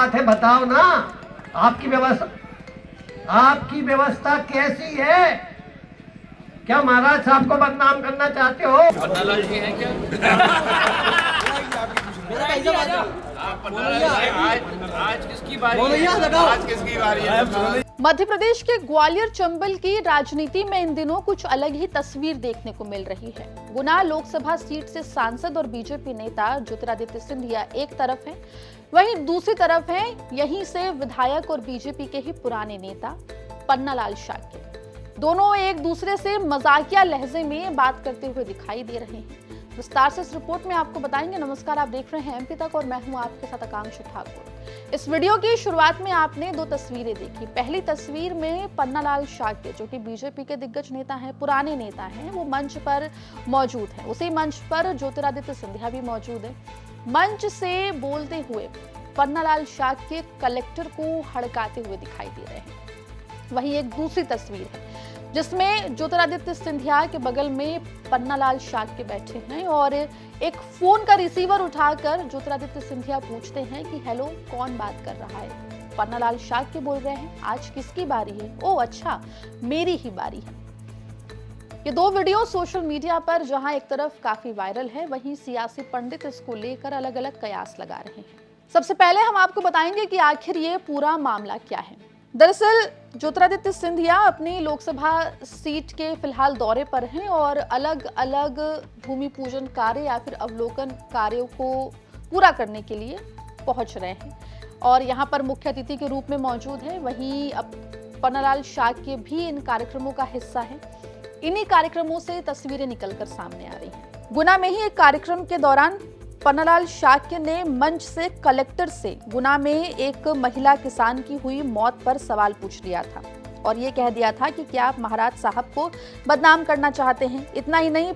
बात है बताओ ना, आपकी व्यवस्था कैसी है? क्या महाराज साहब को बदनाम करना चाहते हो? पन्नालाल जी हैं क्या? आज किसकी बारी है? मध्य प्रदेश के ग्वालियर चंबल की राजनीति में इन दिनों कुछ अलग ही तस्वीर देखने को मिल रही है। गुना लोकसभा सीट से सांसद और बीजेपी नेता ज्योतिरादित्य सिंधिया एक तरफ हैं, वहीं दूसरी तरफ हैं यहीं से विधायक और बीजेपी के ही पुराने नेता पन्नालाल शाक्य। दोनों एक दूसरे से मजाकिया लहजे में बात करते हुए दिखाई दे रहे हैं। विस्तार से इस रिपोर्ट में आपको बताएंगे। नमस्कार, आप देख रहे हैं एमपी तक और मैं हूं आपके साथ आकांक्षा ठाकुर। इस वीडियो की शुरुआत में आपने दो तस्वीरें देखी। पहली तस्वीर में पन्नालाल शाक्य, जो कि बीजेपी के दिग्गज नेता हैं, पुराने नेता हैं, वो मंच पर मौजूद हैं। उसी मंच पर ज्योतिरादित्य सिंधिया भी मौजूद है। मंच से बोलते हुए पन्नालाल शाक्य कलेक्टर को हड़काते हुए दिखाई दे रहे हैं। वहीं एक दूसरी तस्वीर है जिसमें ज्योतिरादित्य सिंधिया के बगल में पन्नालाल शाक्य बैठे हैं और एक फोन का रिसीवर उठाकर ज्योतिरादित्य सिंधिया पूछते हैं कि हेलो, कौन बात कर रहा है? पन्नालाल शाक्य बोल रहे हैं, आज किसकी बारी है? ओह अच्छा, मेरी ही बारी है। ये दो वीडियो सोशल मीडिया पर जहां एक तरफ काफी वायरल है, वहीं सियासी पंडित इसको लेकर अलग अलग कयास लगा रहे हैं। सबसे पहले हम आपको बताएंगे कि आखिर ये पूरा मामला क्या है। दरअसल ज्योतिरादित्य सिंधिया अपनी लोकसभा सीट के फिलहाल दौरे पर हैं और अलग अलग भूमि पूजन कार्य या फिर अवलोकन कार्यों को पूरा करने के लिए पहुंच रहे हैं और यहां पर मुख्य अतिथि के रूप में मौजूद है। वहीं अब पन्नालाल शाक्य भी इन कार्यक्रमों का हिस्सा है। इन्हीं कार्यक्रमों से तस्वीरें निकलकर सामने आ रही हैं। गुना में ही एक कार्यक्रम के दौरान पन्नालाल शाक्य ने मंच से कलेक्टर से गुना में एक महिला किसान की हुई मौत पर सवाल पूछ लिया था और ये कह दिया था कि क्या आप महाराज साहब को बदनाम करना चाहते हैं। इतना ही नहीं,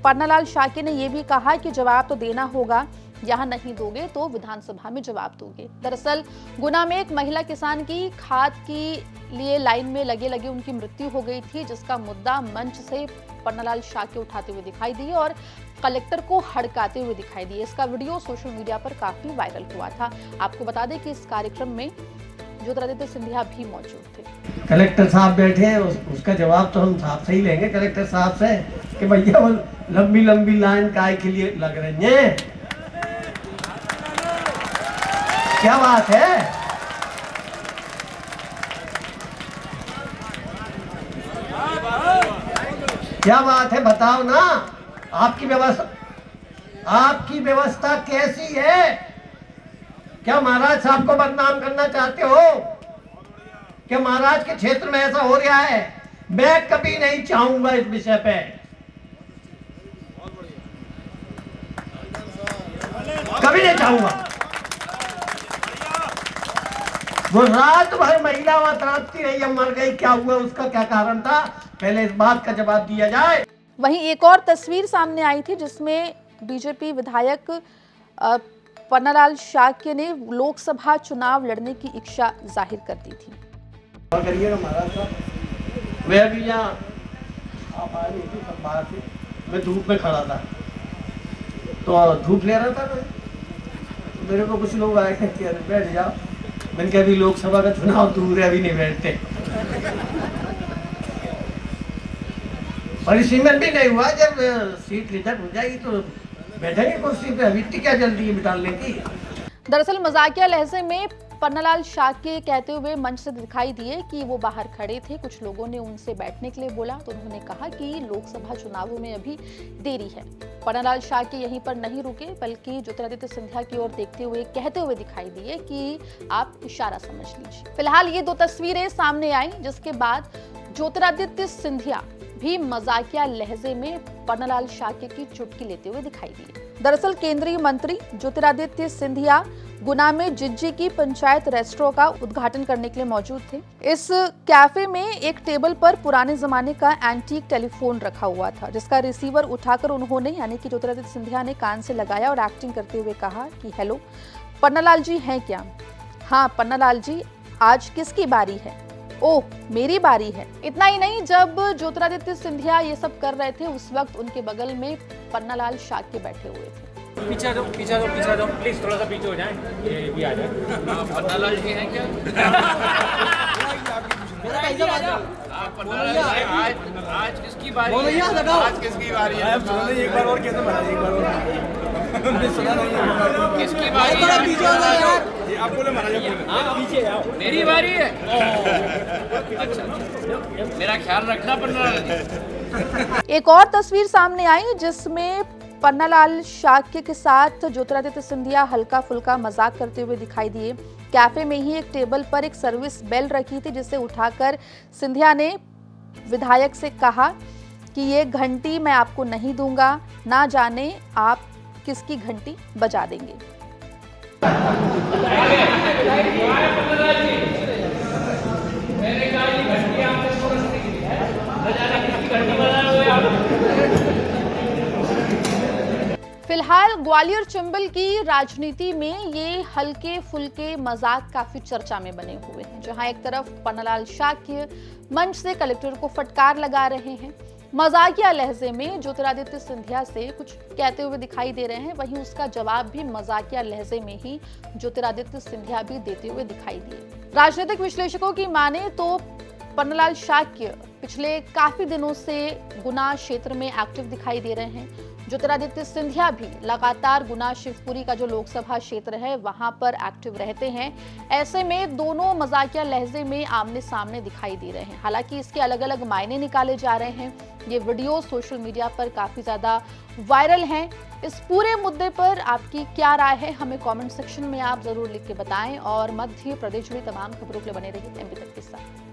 पन्नालाल शाक्य ने यह भी कहा कि जवाब तो देना होगा, यहाँ नहीं दोगे तो विधानसभा में जवाब दोगे। दरअसल गुना में एक महिला किसान की खाद के लिए लाइन में लगे लगे उनकी मृत्यु हो गई थी, जिसका मुद्दा मंच से पन्नालाल शाक्य उठाते हुए दिखाई दिए और कलेक्टर को हड़काते हुए दिखाई दिए। इसका वीडियो सोशल मीडिया पर काफी वायरल हुआ था। आपको बता दें कि इस कार्यक्रम में ज्योतिरादित्य सिंधिया भी मौजूद थे। कलेक्टर साहब बैठे हैं, उसका जवाब तो हम साहब से ही लेंगे कलेक्टर साहब से कि भैया वो लंबी लंबी लाइन काय के लिए लग रही है? क्या बात है? क्या बात है बताओ ना, आपकी व्यवस्था कैसी है? क्या महाराज साहब को बदनाम करना चाहते हो? क्या महाराज के क्षेत्र में ऐसा हो रहा है? मैं कभी नहीं चाहूंगा इस विषय पे, कभी नहीं चाहूंगा। वो रात भर महिला वहां तड़पती रही, अब मर गई, क्या हुआ, उसका क्या कारण था? पहले इस बात का जवाब दिया जाए। वहीं एक और तस्वीर सामने आई थी जिसमें बीजेपी विधायक पन्नालाल शाक्य ने लोकसभा चुनाव लड़ने की इच्छा जाहिर कर दी थी। करिएगा महाराज साहब, मैं अभी यहाँ आप आ रही थी सब बाहर से, मैं धूप में खड़ा था तो धूप ले रहा था मैं, मेरे को कुछ लोग आए थे कि बैठ जाओ। मैंने कहा अभी लोकसभा का चुनाव दूर है, अभी नहीं बैठते। परिसीमन भी नहीं हुआ, जब सीट रिजर्व हो जाएगी तो बैठेंगे कुर्सी पे, अभी क्या जल्दी है बिठाने की। दरअसल मजाकिया लहजे में पन्नालाल शाक्य कहते हुए मंच से दिखाई दिए कि वो बाहर खड़े थे, कुछ लोगों ने उनसे बैठने के लिए बोला तो उन्होंने कहा कि लोकसभा चुनावों में अभी देरी है। पन्नालाल शाक्य यहीं पर नहीं रुके बल्कि ज्योतिरादित्य सिंधिया की ओर देखते हुए कहते हुए दिखाई दिए कि आप इशारा समझ लीजिए। फिलहाल ये दो तस्वीरें सामने आई जिसके बाद ज्योतिरादित्य सिंधिया भी मजाकिया लहजे में पन्नालाल शाक्य की चुटकी लेते हुए दिखाई दिए। दरअसल केंद्रीय मंत्री ज्योतिरादित्य सिंधिया गुना में जिज्जी की पंचायत रेस्टोरेंट का उद्घाटन करने के लिए मौजूद थे। इस कैफे में एक टेबल पर पुराने जमाने का एंटीक टेलीफोन रखा हुआ था, जिसका रिसीवर उठाकर उन्होंने यानी कि ज्योतिरादित्य सिंधिया ने कान से लगाया और एक्टिंग करते हुए कहा कि हेलो, पन्नालाल जी हैं क्या? हाँ पन्नालाल जी, आज किसकी बारी है? ओह मेरी बारी है। इतना ही नहीं, जब ज्योतिरादित्य सिंधिया ये सब कर रहे थे उस वक्त उनके बगल में पन्नालाल शाक्य बैठे हुए थे। पीछे आ जाओ, पीछे आ जाओ, पीछे आ जाओ, प्लीज थोड़ा सा पीछे हो जाए, ये भी आ जाए। पन्नालाल जी हैं क्या? आप पन्नालाल जी, आज किसकी बारी है? आज किसकी बारी है? एक बार और कैसे बना, एक बार और सुना नहीं। किसकी बारी है? आप बोले महाराज, पीछे आओ। मेरी बारी है। अच्छा, मेरा ख्याल रखना पन्नालाल जी। एक और तस्वीर सामने आई जिसमें पन्नालाल शाक्य के साथ ज्योतिरादित्य सिंधिया हल्का फुल्का मजाक करते हुए दिखाई दिए। कैफे में ही एक टेबल पर एक सर्विस बेल रखी थी जिसे उठाकर सिंधिया ने विधायक से कहा कि ये घंटी मैं आपको नहीं दूंगा, ना जाने आप किसकी घंटी बजा देंगे। फिलहाल ग्वालियर चंबल की राजनीति में ये हल्के फुल्के मजाक काफी चर्चा में बने हुए हैं, जहां एक तरफ पन्नालाल शाक्य मंच से कलेक्टर को फटकार लगा रहे हैं, मजाकिया लहजे में ज्योतिरादित्य सिंधिया से कुछ कहते हुए दिखाई दे रहे हैं, वहीं उसका जवाब भी मजाकिया लहजे में ही ज्योतिरादित्य सिंधिया भी देते हुए दिखाई दिए। राजनीतिक विश्लेषकों की माने तो पन्नालाल शाक्य पिछले काफी दिनों से गुना क्षेत्र में एक्टिव दिखाई दे रहे हैं। ज्योतिरादित्य सिंधिया भी लगातार गुना शिवपुरी का जो लोकसभा क्षेत्र है वहां पर एक्टिव रहते हैं। ऐसे में दोनों मजाकिया लहजे में आमने सामने दिखाई दे रहे हैं। हालांकि इसके अलग अलग मायने निकाले जा रहे हैं। ये वीडियो सोशल मीडिया पर काफी ज्यादा वायरल हैं। इस पूरे मुद्दे पर आपकी क्या राय है, हमें कमेंट सेक्शन में आप जरूर लिख के बताएं और मध्य प्रदेश में तमाम खबरों के लिए बने रहिए एमबी तक के साथ।